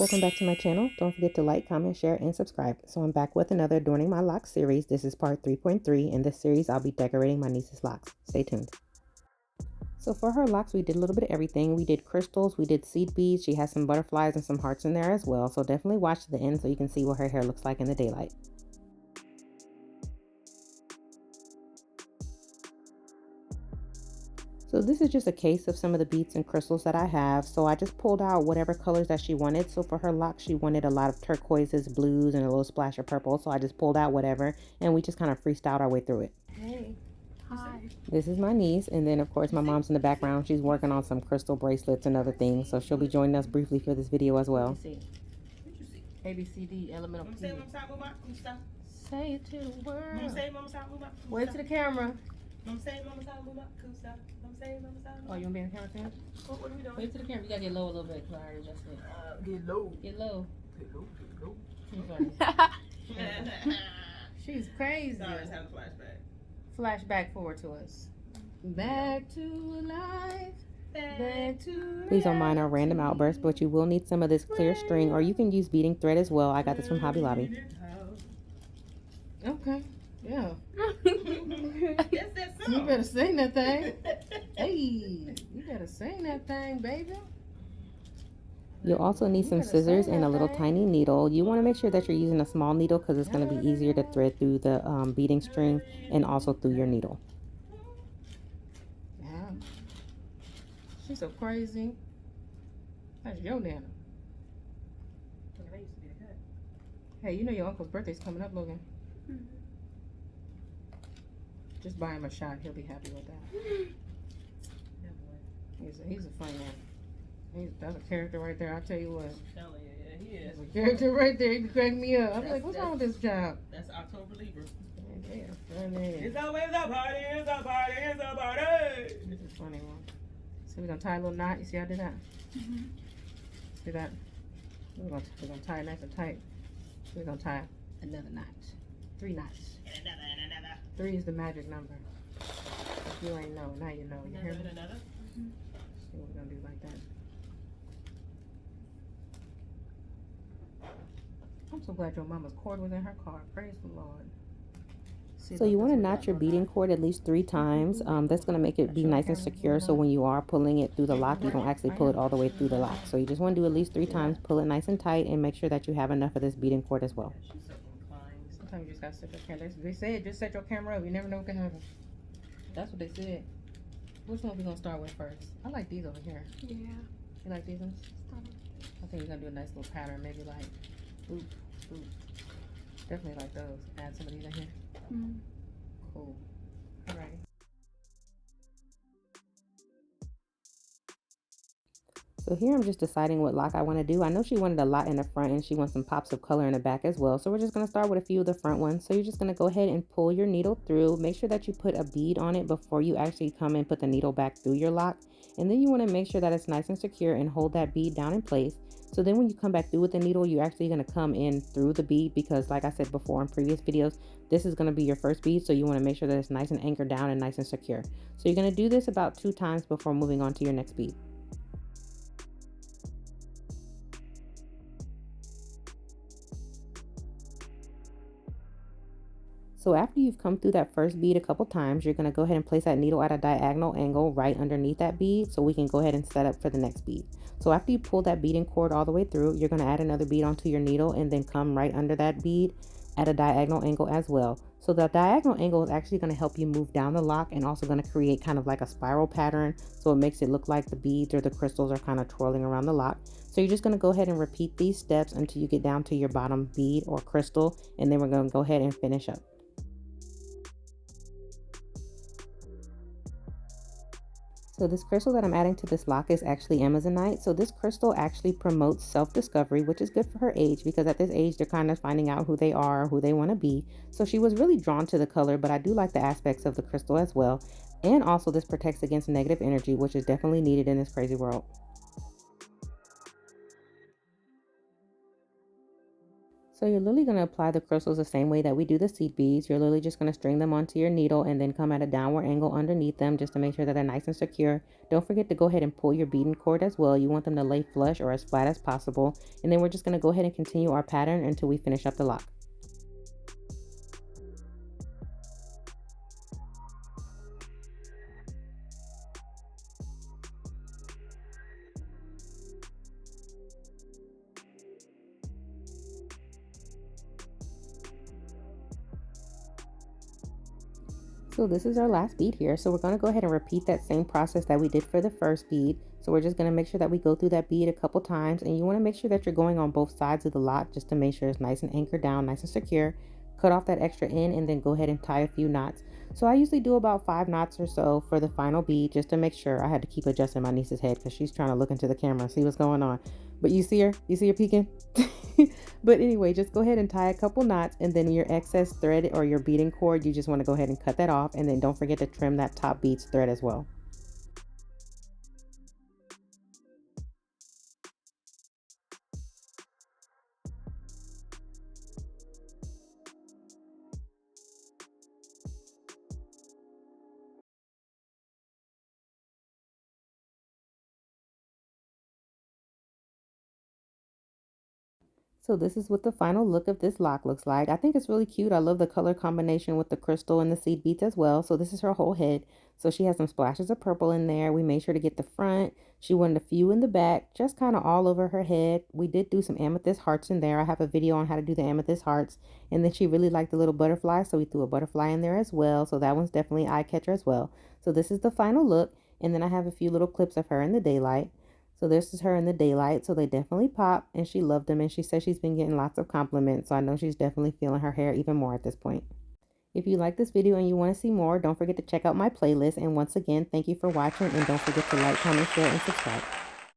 Welcome back to my channel. Don't forget to like, comment, share, and subscribe. So I'm back with another Adorning My Locks series. This is part 3.3. In this series, I'll be decorating my niece's locks. Stay tuned. So for her locks, we did a little bit of everything. We did crystals, we did seed beads. She has some butterflies and some hearts in there as well. So definitely watch to the end so you can see what her hair looks like in the daylight. So this is just a case of some of the beads and crystals that I have. So I just pulled out whatever colors that she wanted. So for her locks, she wanted a lot of turquoises, blues, and a little splash of purple. So I just pulled out whatever, and we just kind of freestyled our way through it. Hey. Hi. This is my niece, and then of course my mom's in the background. She's working on some crystal bracelets and other things. So she'll be joining us briefly for this video as well. A, B, C, D, elemental P. Say it to the world. Wave to the camera. Oh, you want to be in the camera too? What are we doing? Wave to the camera. You got to get low a little bit. Cause I already adjusted it. Get low. Get low. Get low. Get low. She's funny. She's crazy. Sorry, it's having a flashback. Flashback forward to us. Back to life. Back to Please don't mind our random outbursts, but you will need some of this clear string, or you can use beading thread as well. I got this from Hobby Lobby. Okay. Yeah. That's that song. You better sing that thing. Hey, you better sing that thing, baby. You'll also need some scissors and a little tiny needle. You want to make sure that you're using a small needle because it's going to be easier to thread through the beading string and also through your needle. Yeah. She's so crazy. That's your nana. Hey, you know your uncle's birthday's coming up, Logan. Just buy him a shot. He'll be happy with that. He's a funny one. That's a character right there. I'll tell you what. Yeah, he is. That's a character right there. He be cracking me up. I'm like, what's wrong with this child? That's October Libra. Yeah, funny. It's always a party, it's a party, it's a party. This is a funny one. So we're gonna tie a little knot. You see how I did that? See that? We're gonna tie it nice and tight. We're gonna tie another knot. 3 knots. And another. 3 is the magic number. If you ain't know, now you know. You hear me? Another. See what we're gonna do like that. I'm so glad your mama's cord was in her car. Praise the Lord. See, So you want to knot your beading cord at least 3 times. That's going to make it be nice and secure, so when you are pulling it through the lock, you don't actually pull it all the way through the lock. So you just want to do at least 3 times, pull it nice and tight, and make sure that you have enough of this beading cord as well. Sometimes you just gotta set your camera. They said just set your camera up. You never know what can happen. That's what they said. Which one we gonna start with first? I like these over here. Yeah. You like these ones? I think we're gonna do a nice little pattern. Maybe like, oop, oop. Definitely like those. Add some of these in here. Cool. All right. So here I'm just deciding what lock I want to do. I know she wanted a lot in the front and she wants some pops of color in the back as well. So we're just going to start with a few of the front ones. So you're just going to go ahead and pull your needle through. Make sure that you put a bead on it before you actually come and put the needle back through your lock. And then you want to make sure that it's nice and secure and hold that bead down in place. So then when you come back through with the needle, you're actually going to come in through the bead because like I said before in previous videos, this is going to be your first bead. So you want to make sure that it's nice and anchored down and nice and secure. So you're going to do this about 2 times before moving on to your next bead. So after you've come through that first bead a couple times, you're going to go ahead and place that needle at a diagonal angle right underneath that bead so we can go ahead and set up for the next bead. So after you pull that beading cord all the way through, you're going to add another bead onto your needle and then come right under that bead at a diagonal angle as well. So the diagonal angle is actually going to help you move down the lock and also going to create kind of like a spiral pattern. So it makes it look like the beads or the crystals are kind of twirling around the lock. So you're just going to go ahead and repeat these steps until you get down to your bottom bead or crystal. And then we're going to go ahead and finish up. So this crystal that I'm adding to this lock is actually Amazonite. So this crystal actually promotes self-discovery, which is good for her age because at this age, they're kind of finding out who they are, who they want to be. So she was really drawn to the color, but I do like the aspects of the crystal as well. And also this protects against negative energy, which is definitely needed in this crazy world. So you're literally going to apply the crystals the same way that we do the seed beads. You're literally just going to string them onto your needle and then come at a downward angle underneath them just to make sure that they're nice and secure. Don't forget to go ahead and pull your beading cord as well. You want them to lay flush or as flat as possible. And then we're just going to go ahead and continue our pattern until we finish up the lock. So this is our last bead here. So we're going to go ahead and repeat that same process that we did for the first bead. So we're just going to make sure that we go through that bead a couple times, and you want to make sure that you're going on both sides of the lock just to make sure it's nice and anchored down, nice and secure. Cut off that extra end and then go ahead and tie a few knots. So I usually do about 5 knots or so for the final bead just to make sure. I had to keep adjusting my niece's head because she's trying to look into the camera and see what's going on. But you see her? You see her peeking? But anyway, just go ahead and tie a couple knots, and then your excess thread or your beading cord, you just want to go ahead and cut that off, and then don't forget to trim that top beads thread as well. So this is what the final look of this lock looks like. I think it's really cute. I love the color combination with the crystal and the seed beads as well. So this is her whole head. So she has some splashes of purple in there. We made sure to get the front. She wanted a few in the back, just kind of all over her head. We did do some amethyst hearts in there. I have a video on how to do the amethyst hearts. And then she really liked the little butterfly, so we threw a butterfly in there as well. So that one's definitely an eye catcher as well. So this is the final look. And then I have a few little clips of her in the daylight. So this is her in the daylight. So they definitely pop, and she loved them. And she says she's been getting lots of compliments. So I know she's definitely feeling her hair even more at this point. If you like this video and you want to see more, don't forget to check out my playlist. And once again, thank you for watching, and don't forget to like, comment, share, and subscribe.